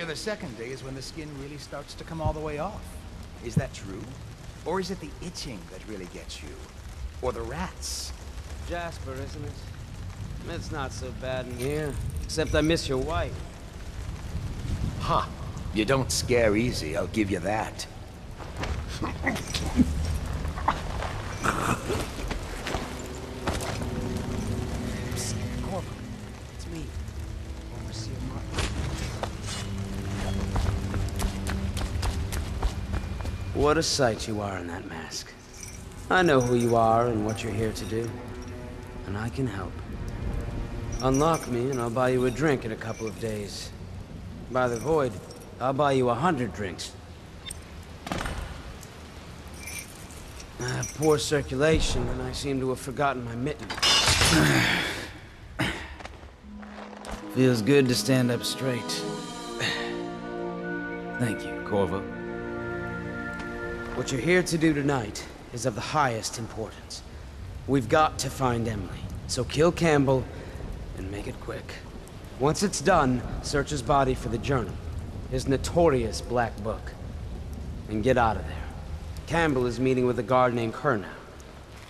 hear the second day is when the skin really starts to come all the way off. Is that true? Or is it the itching that really gets you? Or the rats? Jasper, isn't it? It's not so bad in here. Except I miss your wife. Huh. You don't scare easy, I'll give you that. Psst, Corporal. It's me. Overseer Martin. What a sight you are in that mask. I know who you are and what you're here to do. And I can help. Unlock me and I'll buy you a drink in a couple of days. By the void, I'll buy you 100 drinks. I have poor circulation and I seem to have forgotten my mitten. Feels good to stand up straight. Thank you, Corvo. What you're here to do tonight is of the highest importance. We've got to find Emily, so kill Campbell and make it quick. Once it's done, search his body for the journal, his notorious black book, and get out of there. Campbell is meeting with a guard named Kernow,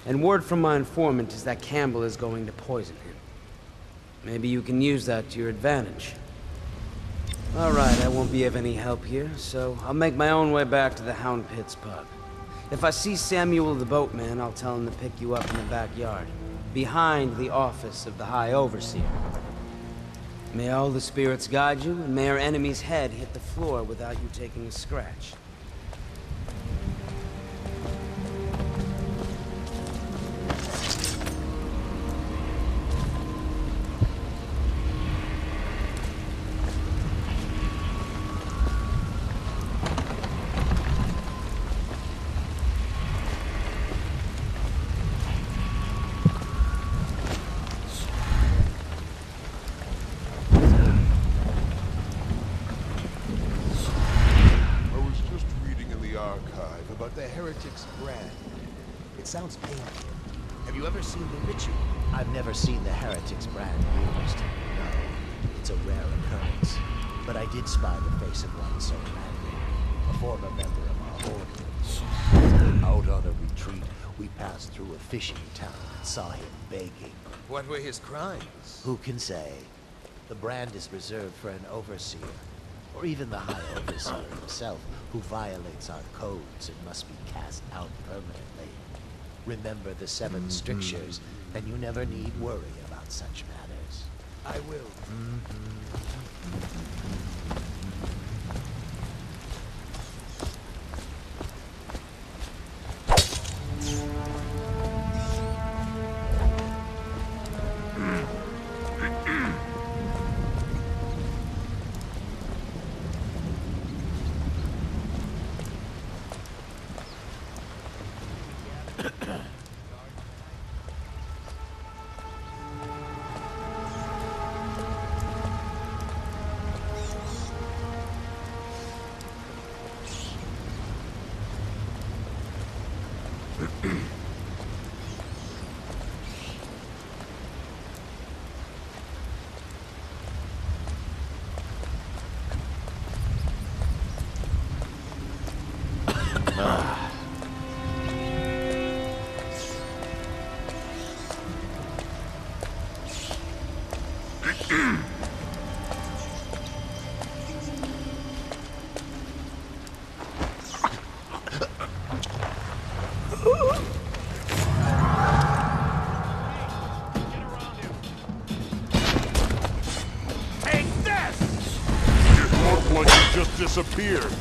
and word from my informant is that Campbell is going to poison him. Maybe you can use that to your advantage. All right, I won't be of any help here, so I'll make my own way back to the Hound Pits pub. If I see Samuel the boatman, I'll tell him to pick you up in the backyard, behind the office of the High Overseer. May all the spirits guide you, and may our enemy's head hit the floor without you taking a scratch. Sounds painful. Have you ever seen the ritual? I've never seen the Heretic's brand used. No, it's a rare occurrence. But I did spy the face of one so madly, a former member of our order. Out on a retreat, we passed through a fishing town and saw him begging. What were his crimes? Who can say? The brand is reserved for an overseer, or even the High Overseer himself, who violates our codes and must be cast out permanently. Remember the 7 strictures, and you never need worry about such matters. I will. Disappeared.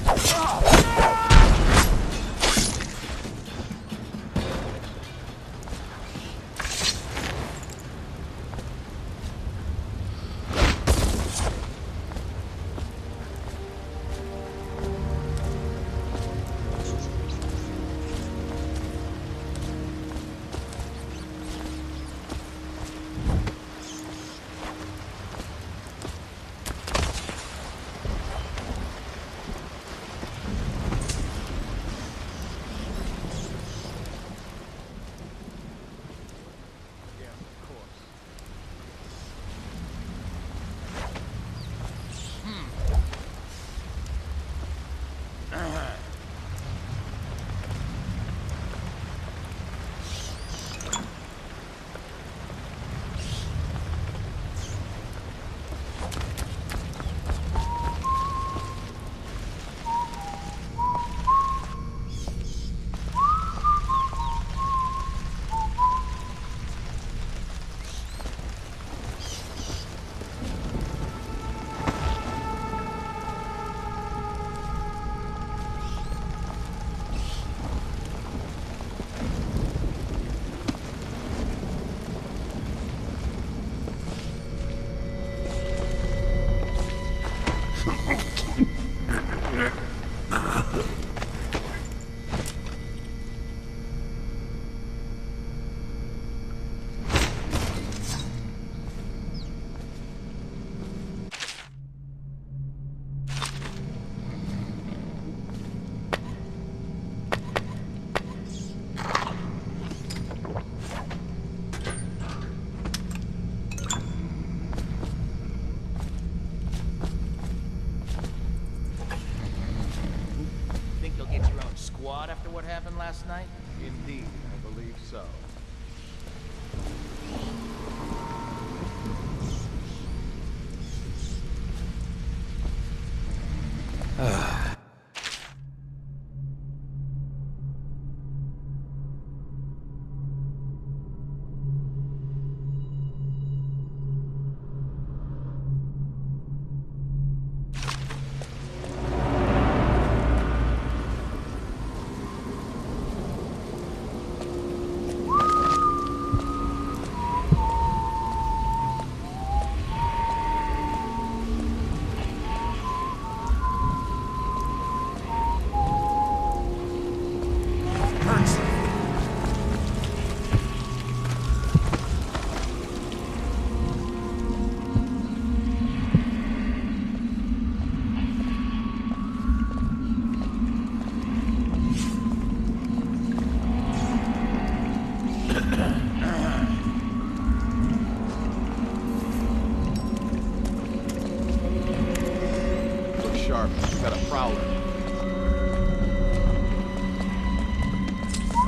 lot after what happened last night? Indeed, I believe so.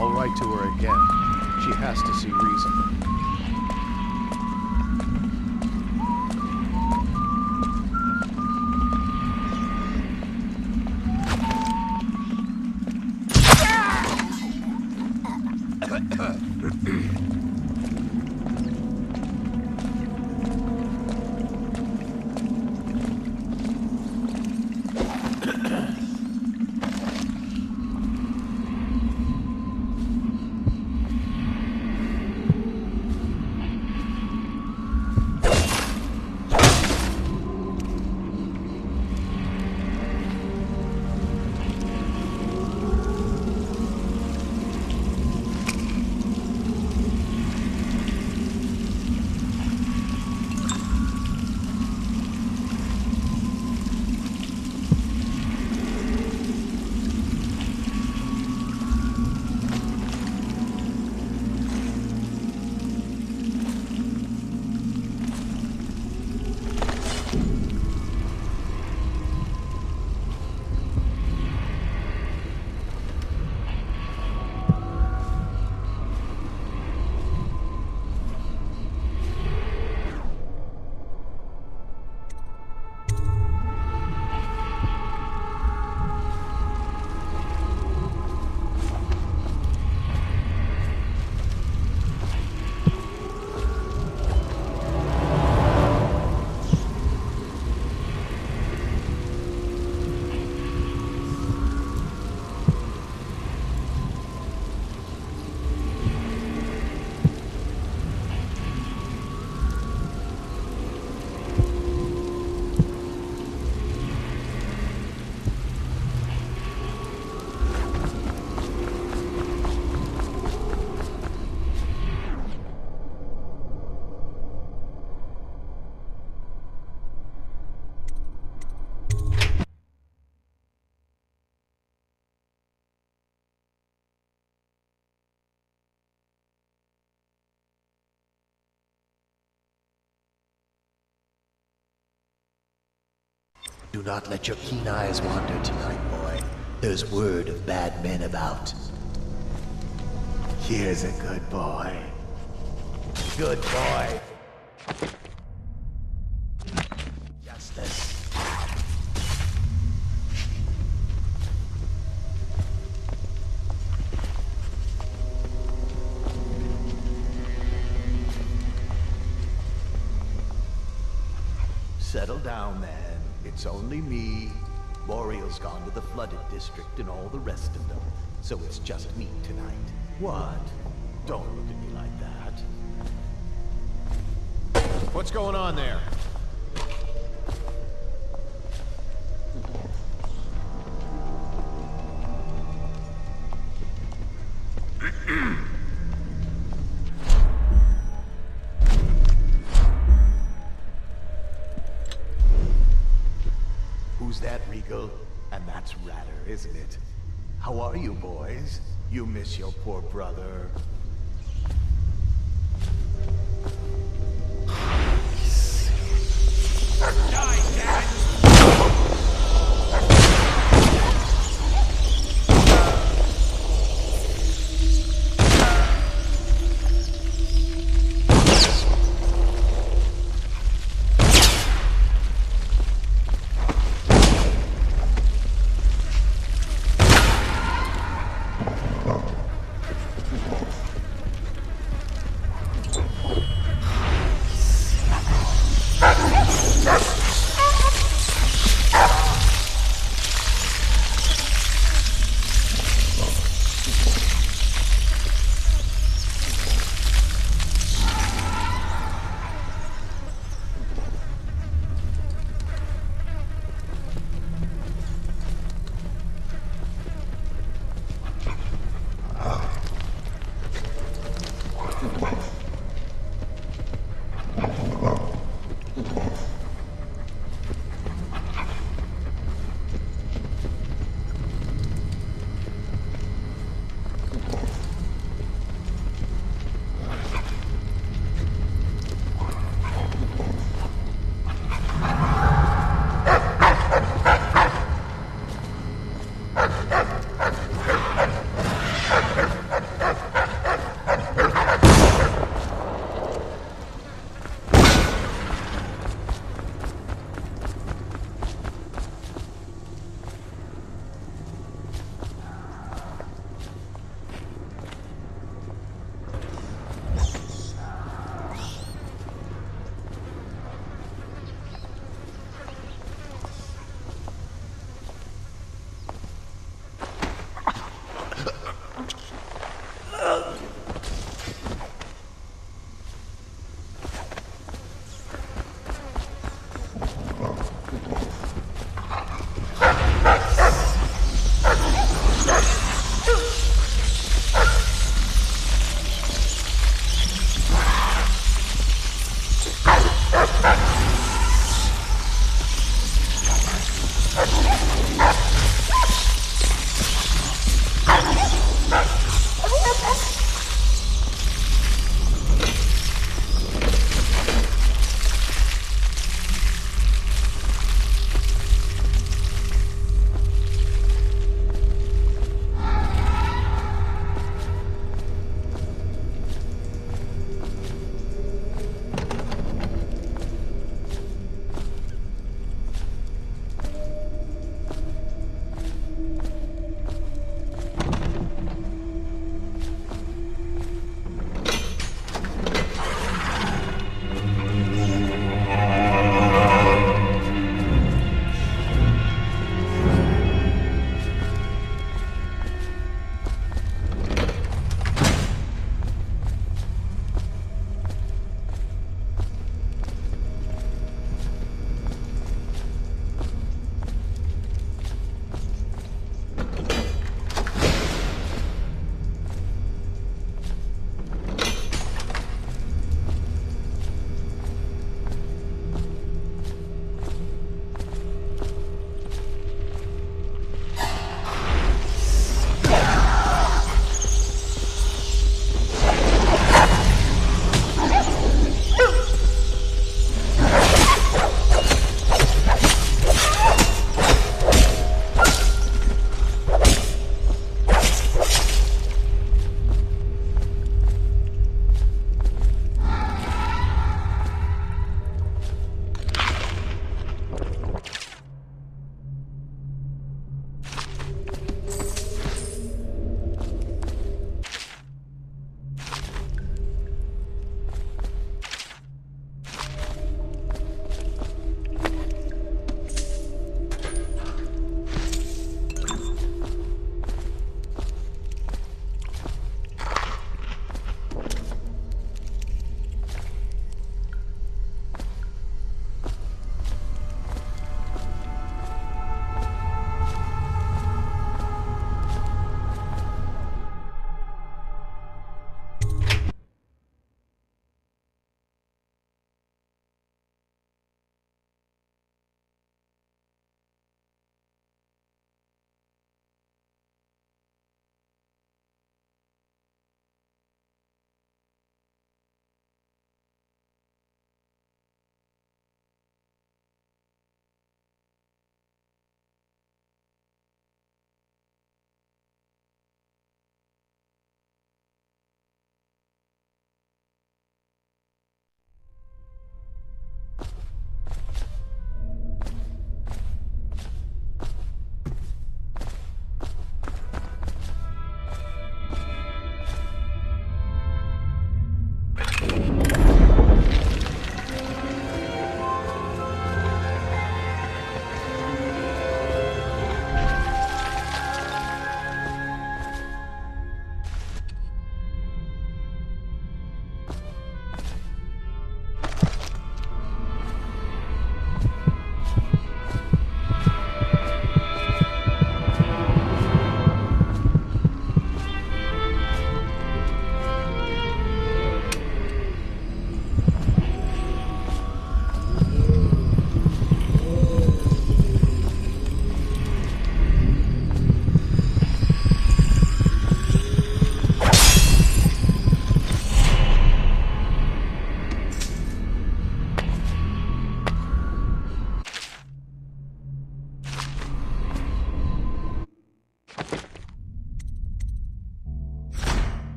I'll write to her again. She has to see reason. Do not let your keen eyes wander tonight, boy. There's word of bad men about. Here's a good boy. Good boy. Justice. Settle down, man. It's only me. Boreal's gone to the flooded district and all the rest of them. So it's just me tonight. What? Don't look at me like that. What's going on there? Who's that, Regal? And that's Ratter, isn't it? How are you, boys? You miss your poor brother. Die, damn it!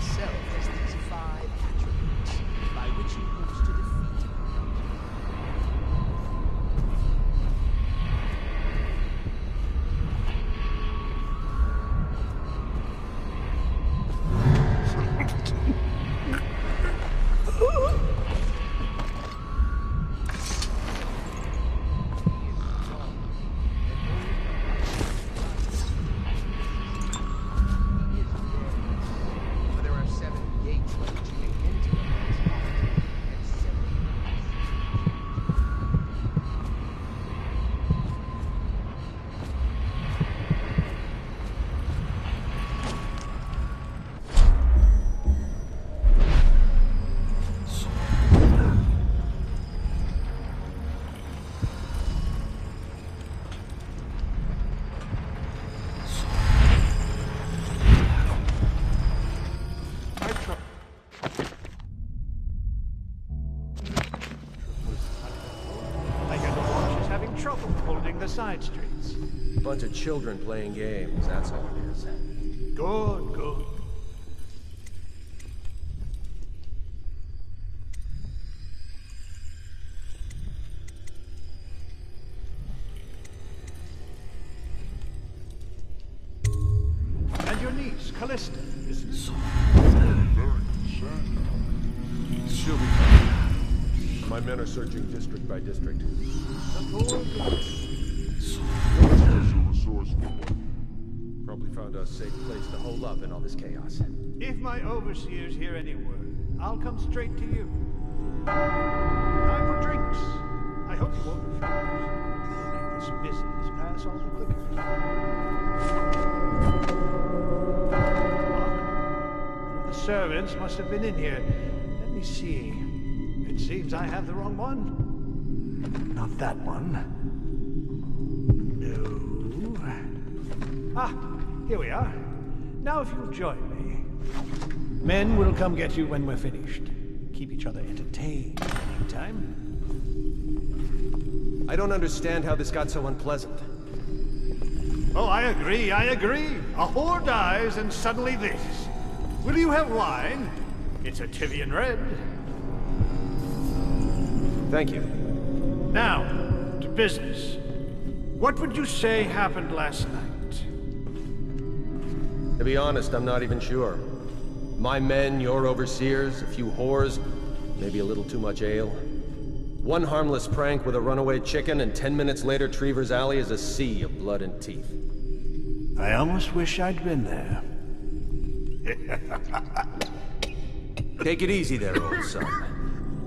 himself has these 5 attributes by which he hopes to defeat him. The side streets. Bunch of children playing games, that's all it is. Good, good. And your niece, Callista, isn't it? She'll be fine. My men are searching district by district. Probably found a safe place to hole up in all this chaos. If my overseers hear any word, I'll come straight to you. Time for drinks. I hope you won't refuse. It'll make this business pass all the quicker. One of the servants must have been in here. Let me see. It seems I have the wrong one. Not that one. Ah, here we are. Now if you'll join me. Men will come get you when we're finished. Keep each other entertained in the meantime. I don't understand how this got so unpleasant. Oh, I agree, I agree. A whore dies and suddenly this. Will you have wine? It's a Tivian red. Thank you. Now, to business. What would you say happened last night? To be honest, I'm not even sure. My men, your overseers, a few whores, maybe a little too much ale. One harmless prank with a runaway chicken, and 10 minutes later, Trevor's Alley is a sea of blood and teeth. I almost wish I'd been there. Take it easy there, old son.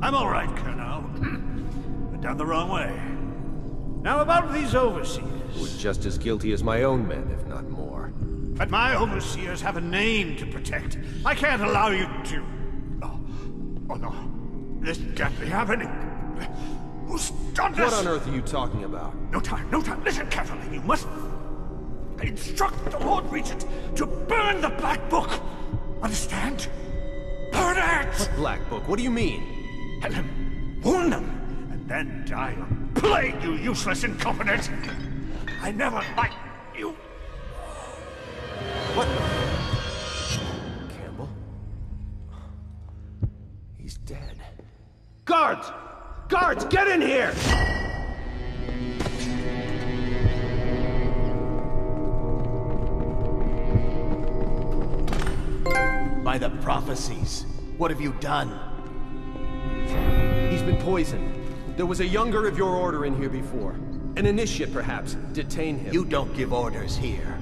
I'm all right, Colonel. But down the wrong way. Now about these overseers. We're just as guilty as my own men, if not more. But my overseers have a name to protect. I can't allow you to... Oh no. This can't be happening. Who's done this? What on earth are you talking about? No time, no time. Listen carefully. You must instruct the Lord Regent to burn the Black Book. Understand? Burn it! What Black Book? What do you mean? Tell him. Warn them. And then die of plague, you useless incompetent. I never liked you. What? Campbell? He's dead. Guards! Guards, get in here! By the prophecies, what have you done? He's been poisoned. There was a younger of your order in here before. An initiate, perhaps. Detain him. You don't give orders here.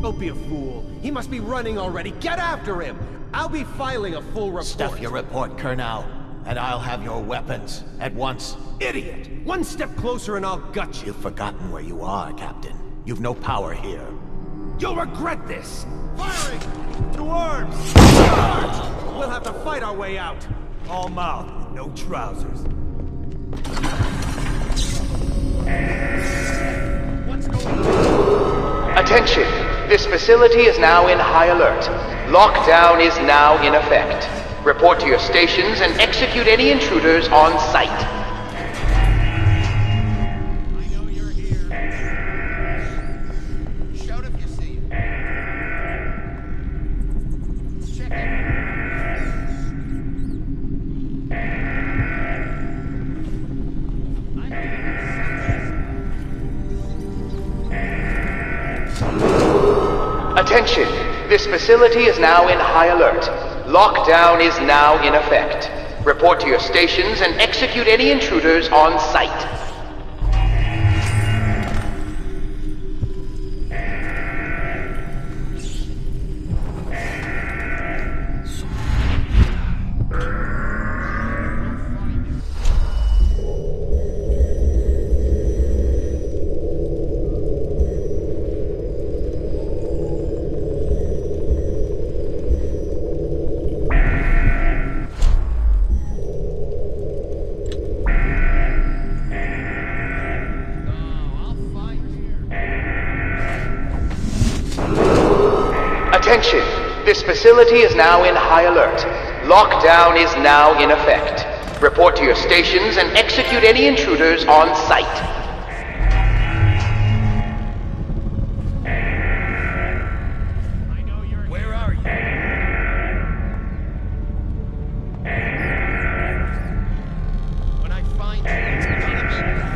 Don't be a fool. He must be running already. Get after him! I'll be filing a full report. Stuff your report, Colonel, and I'll have your weapons at once. Idiot! One step closer and I'll gut you. You've forgotten where you are, Captain. You've no power here. You'll regret this! Firing! To arms! Charge! We'll have to fight our way out. All mouth, no trousers. What's going on? Attention! This facility is now in high alert. Lockdown is now in effect. Report to your stations and execute any intruders on sight. I know you're here. Shout if you see it. Check it. Attention! This facility is now in high alert. Lockdown is now in effect. Report to your stations and execute any intruders on site. Attention! This facility is now in high alert. Lockdown is now in effect. Report to your stations and execute any intruders on site. Where are you? When I find you, it's gonna be bad.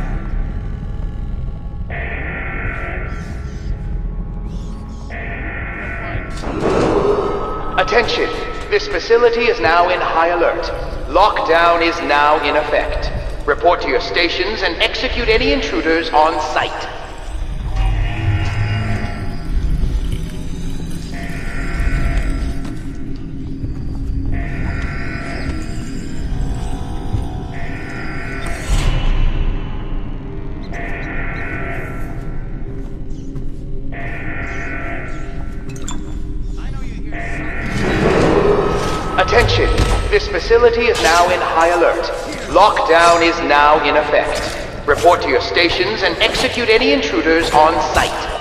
Attention! This facility is now in high alert. Lockdown is now in effect. Report to your stations and execute any intruders on site. Attention! This facility is now in high alert. Lockdown is now in effect. Report to your stations and execute any intruders on site.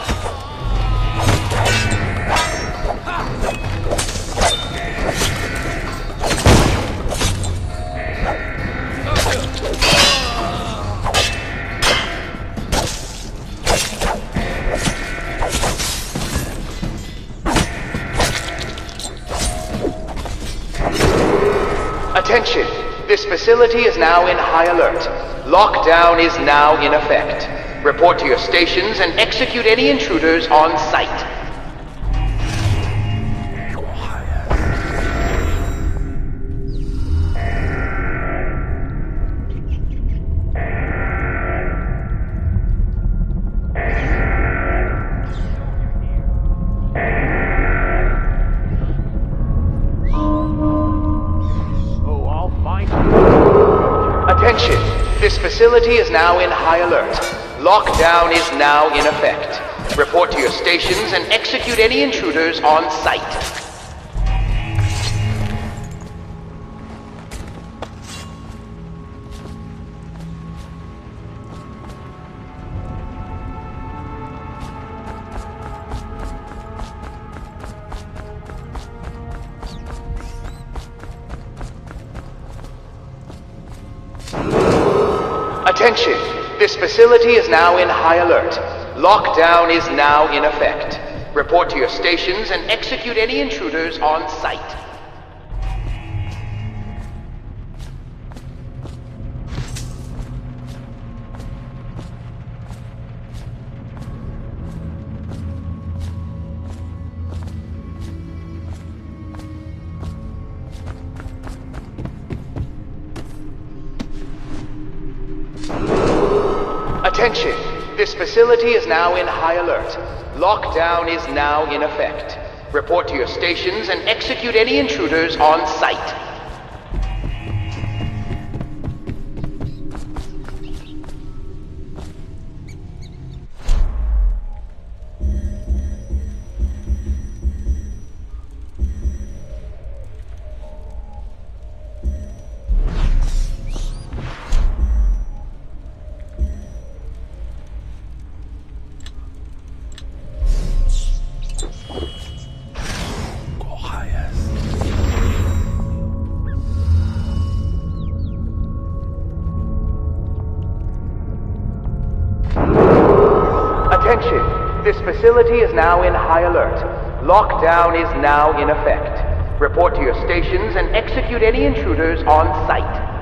Attention! This facility is now in high alert. Lockdown is now in effect. Report to your stations and execute any intruders on site. Attention! This facility is now in high alert. Lockdown is now in effect. Report to your stations and execute any intruders on site. Attention! This facility is now in high alert. Lockdown is now in effect. Report to your stations and execute any intruders on site. Attention! This facility is now in high alert. Lockdown is now in effect. Report to your stations and execute any intruders on site. Attention! This facility is now in high alert. Lockdown is now in effect. Report to your stations and execute any intruders on site.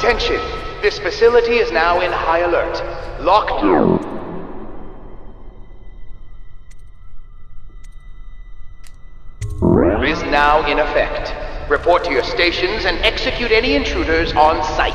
Attention! This facility is now in high alert. Lockdown is now in effect. Report to your stations and execute any intruders on site.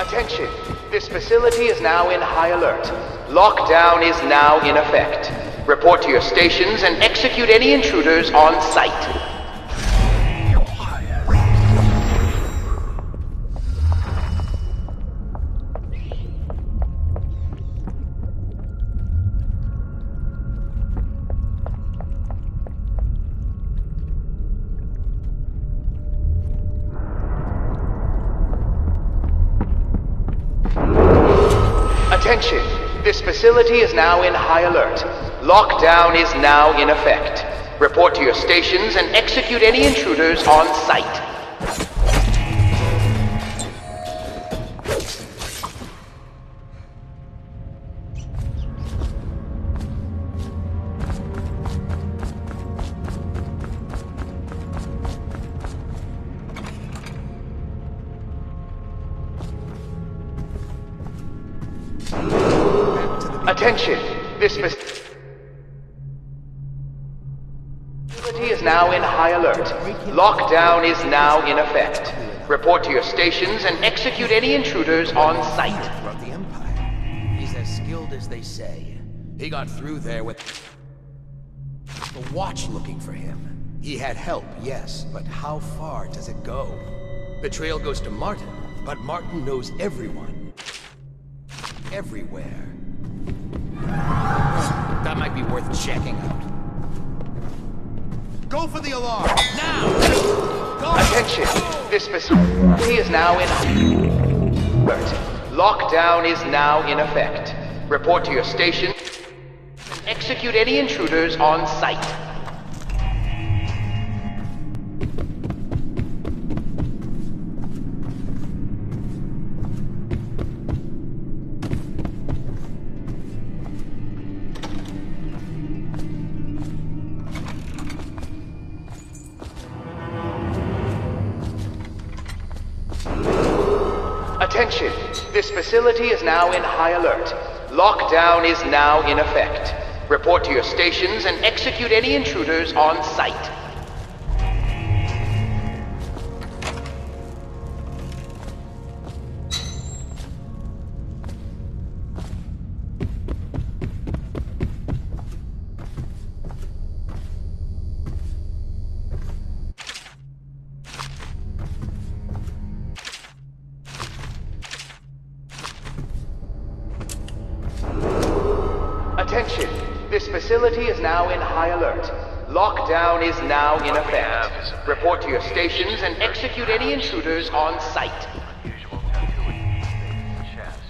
Attention! This facility is now in high alert. Lockdown is now in effect. Report to your stations and execute any intruders on site. Attention! This facility is now in high alert. Lockdown is now in effect. Report to your stations and execute any intruders on site. Attention! This facility is now in high alert. Lockdown is now in effect. Report to your stations and execute any intruders on site. Throughout the Empire. He's as skilled as they say. He got through there with the Watch looking for him. He had help, yes, but how far does it go? The trail goes to Martin, but Martin knows everyone. Everywhere. That might be worth checking out. Go for the alarm! Now! Go! Attention! This facility is now in alert. Lockdown is now in effect. Report to your station and execute any intruders on site. Attention! This facility is now in high alert. Lockdown is now in effect. Report to your stations and execute any intruders on site. Attention! This facility is now in high alert. Lockdown is now in effect. Report to your stations and execute any intruders on site. Unusual tattooing on the chest.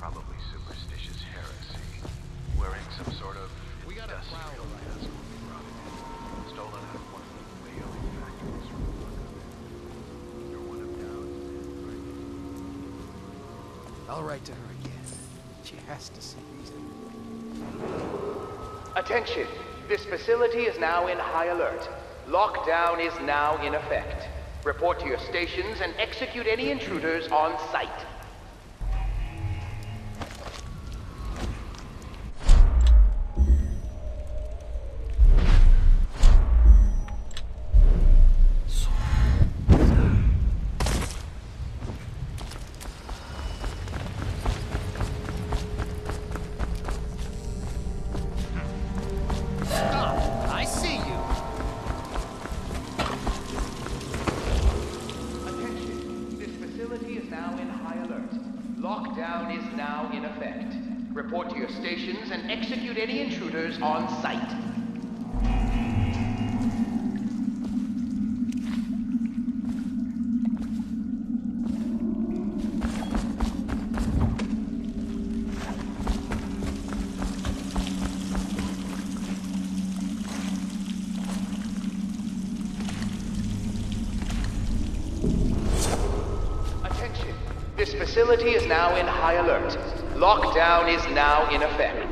Probably superstitious heresy. Wearing some sort of industrial mask. Stolen out of one of the whaling factories from the You're one of Dowd's. I'll write to her again. She has to see reason. Attention! This facility is now in high alert. Lockdown is now in effect. Report to your stations and execute any intruders on site. I see you! Attention! This facility is now in high alert. Lockdown is now in effect. Report to your stations and execute any intruders on site. Attention. This facility is now in high alert. Lockdown is now in effect.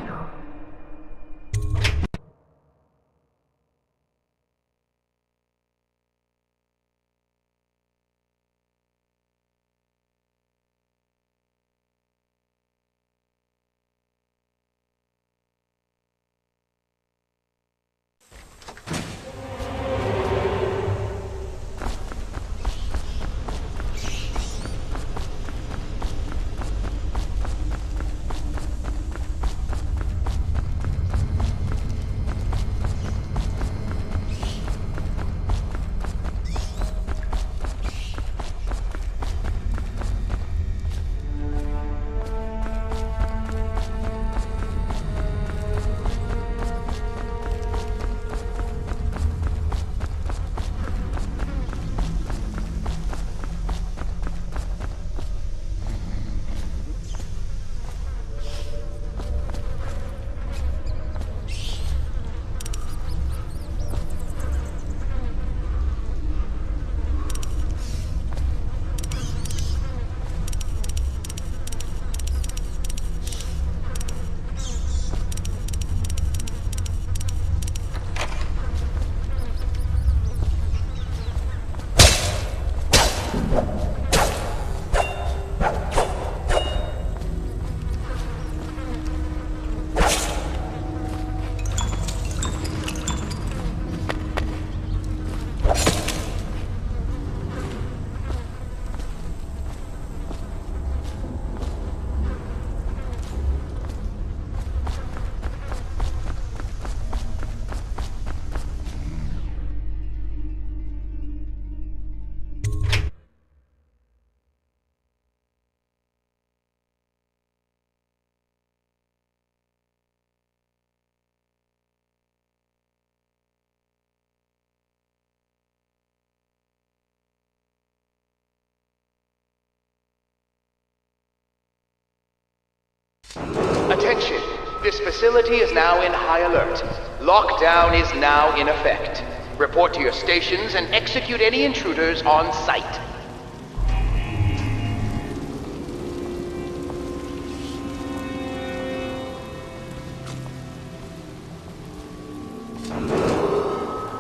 Attention. This facility is now in high alert. Lockdown is now in effect. Report to your stations and execute any intruders on site.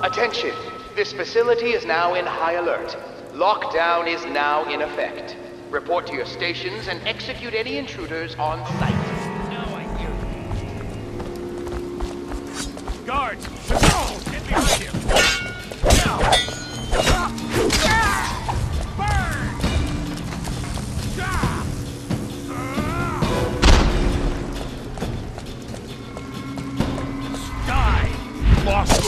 Attention. This facility is now in high alert. Lockdown is now in effect. Report to your stations and execute any intruders on site. Now I hear you. Guards! Get behind him! Burn! Die! Lost!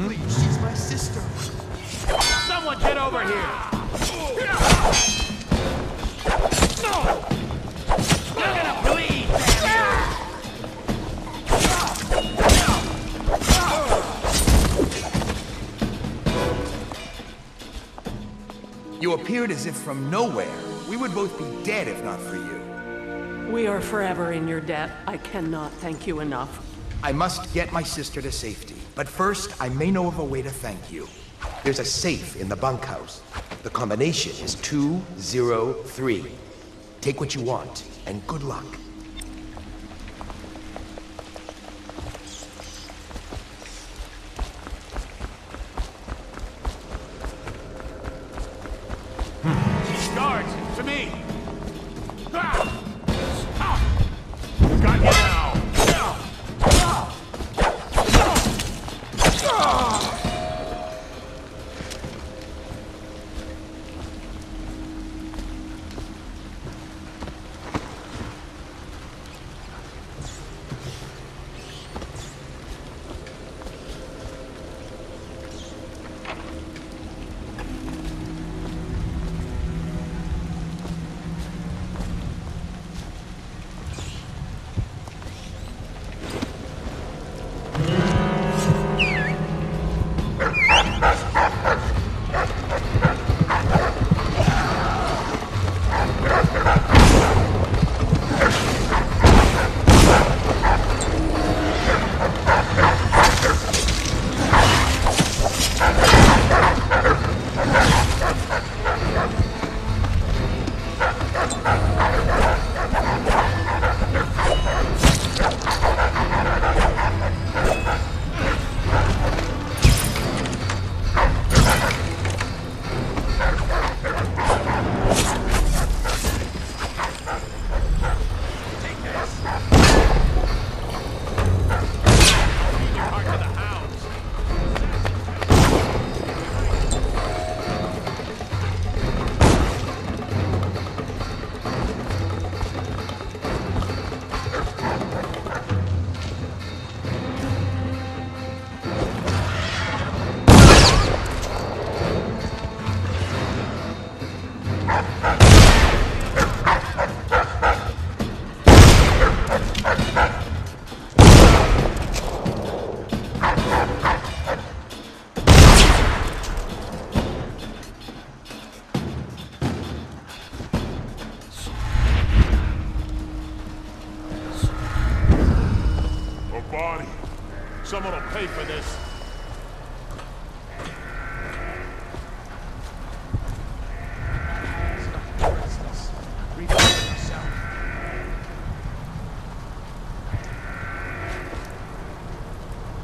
Please, she's my sister. Someone get over here! No! You're gonna bleed! You appeared as if from nowhere. We would both be dead if not for you. We are forever in your debt. I cannot thank you enough. I must get my sister to safety. But first, I may know of a way to thank you. There's a safe in the bunkhouse. The combination is 203. Take what you want, and good luck. Guards, to me! Got you now! body. Someone will pay for this.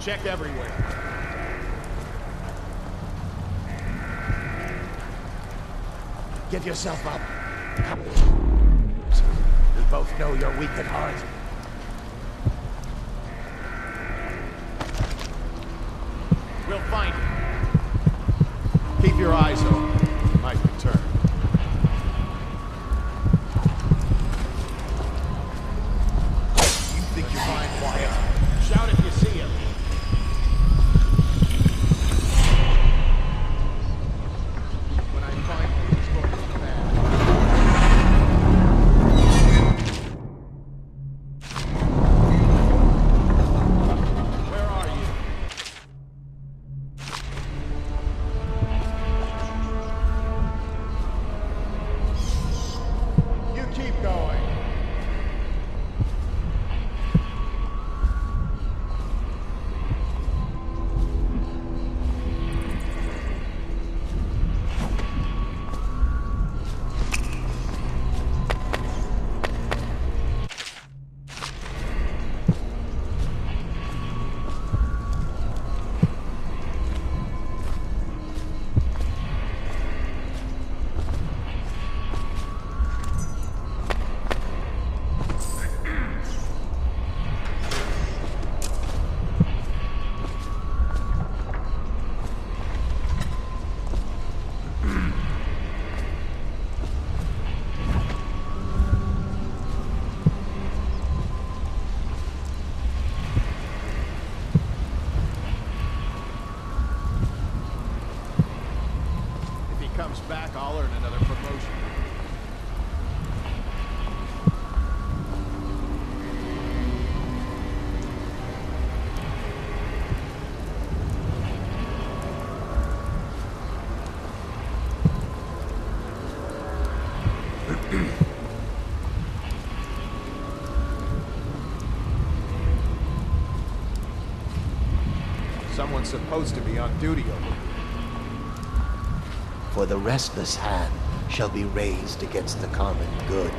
Check everywhere. Give yourself up. Come. We both know you're weak at heart. We'll find him. Keep your eyes open. He might return. You think you're fine, quiet? Shout if you see him. When I find him, he's going to be bad. Where are you? You keep going. If he comes back, I'll earn another promotion. Someone's supposed to be on duty over here. For the restless hand shall be raised against the common good.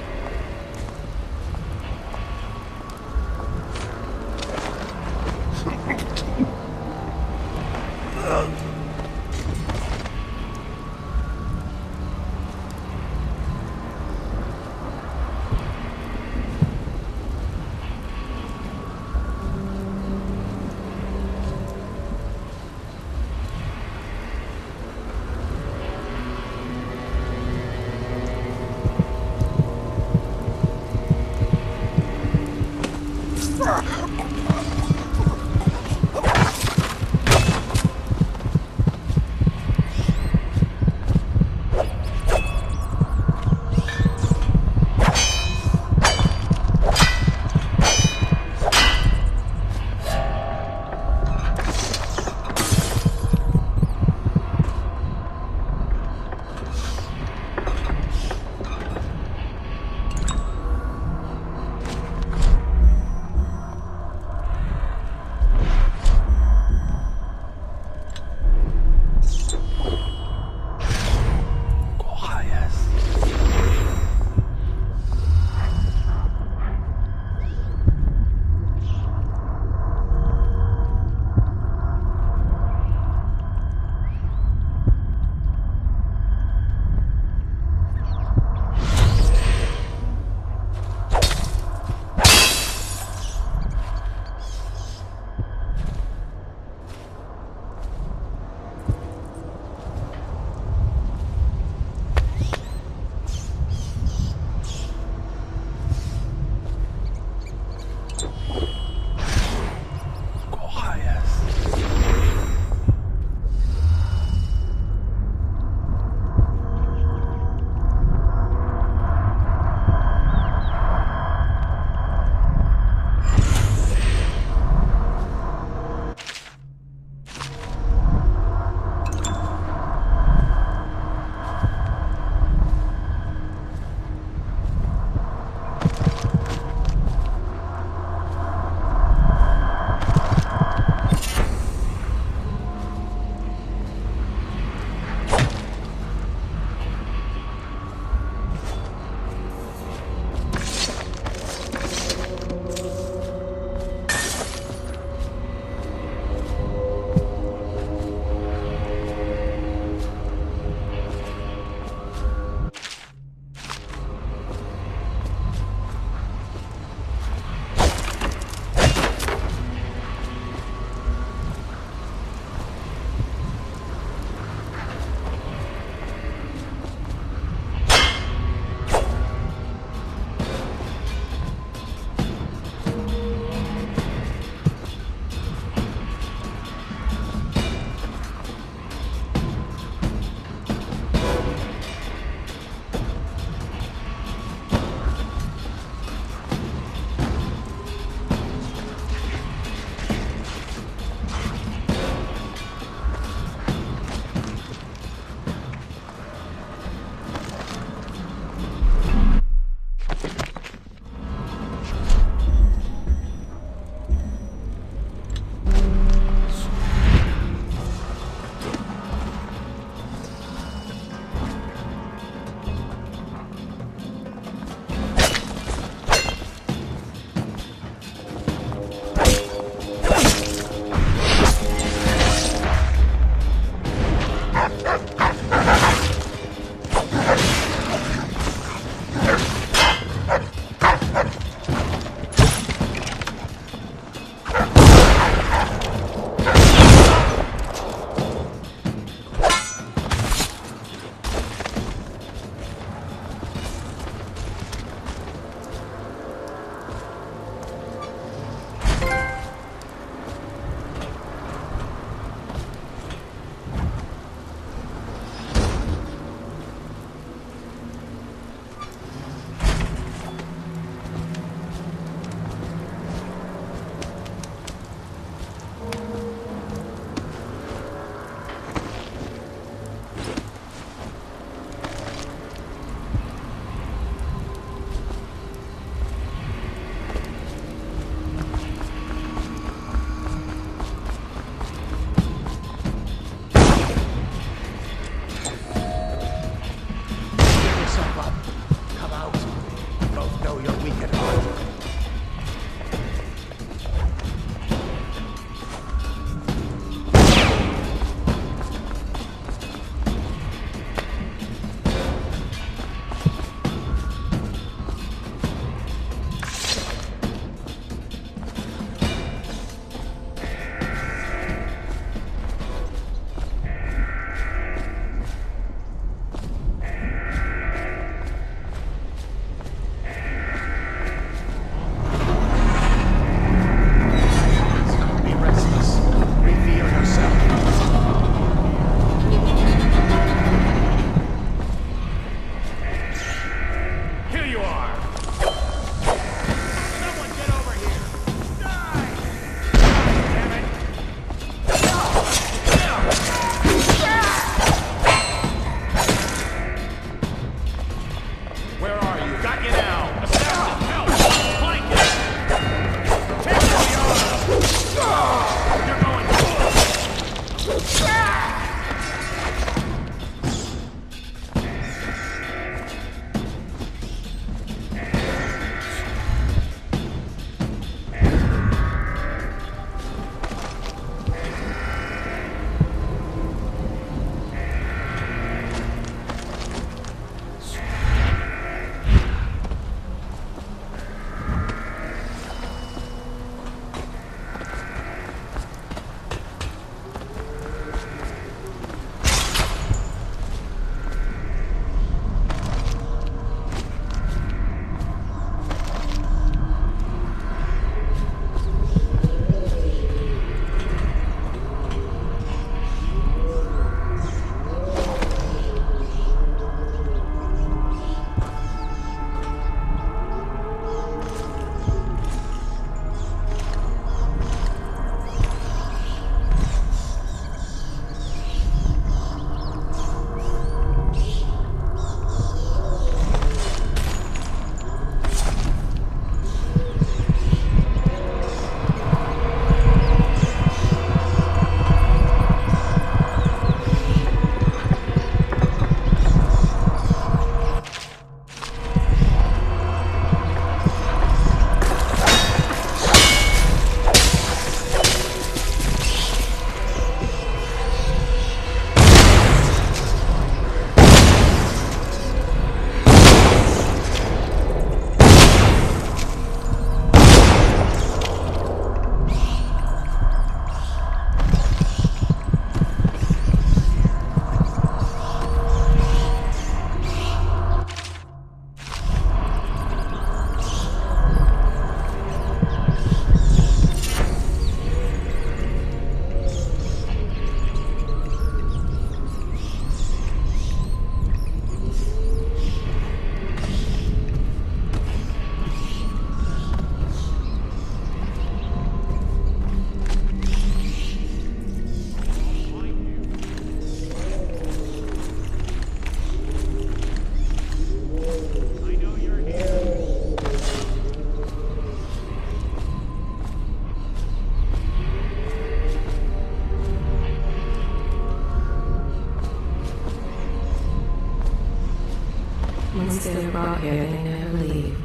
Once they're brought here, they never leave.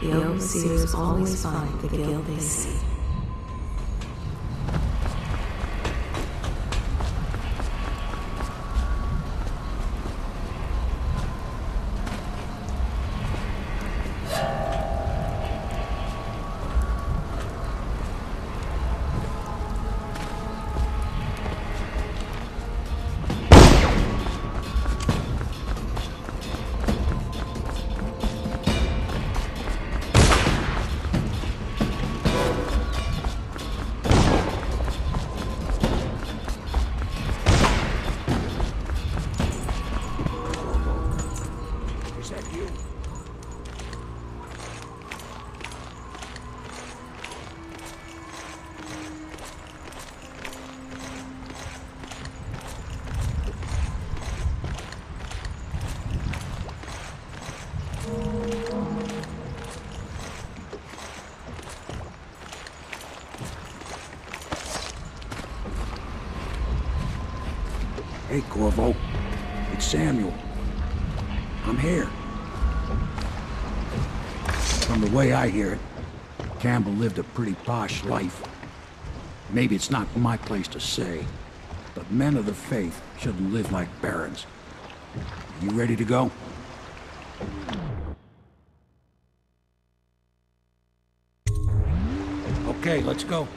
The Overseers always find the guild they seek. Hey, Corvo. It's Samuel. I'm here. From the way I hear it, Campbell lived a pretty posh life. Maybe it's not my place to say, but men of the faith shouldn't live like barons. You ready to go? Okay, let's go.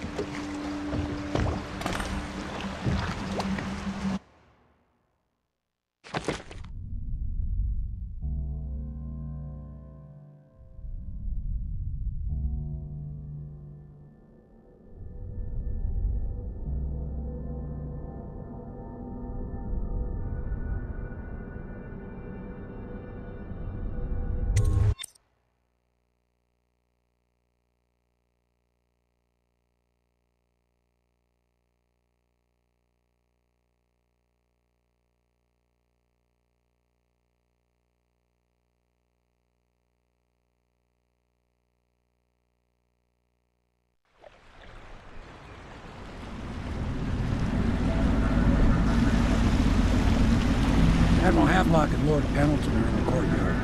Havelock and Lord Pendleton are in the courtyard.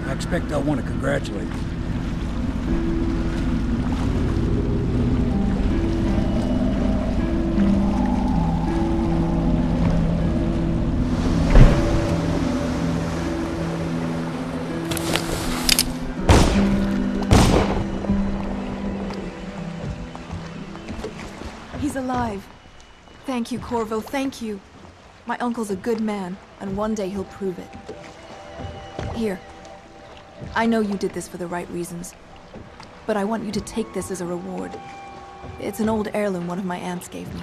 I expect they'll want to congratulate you. He's alive. Thank you, Corvo, thank you. My uncle's a good man, and one day he'll prove it. Here. I know you did this for the right reasons, but I want you to take this as a reward. It's an old heirloom one of my aunts gave me.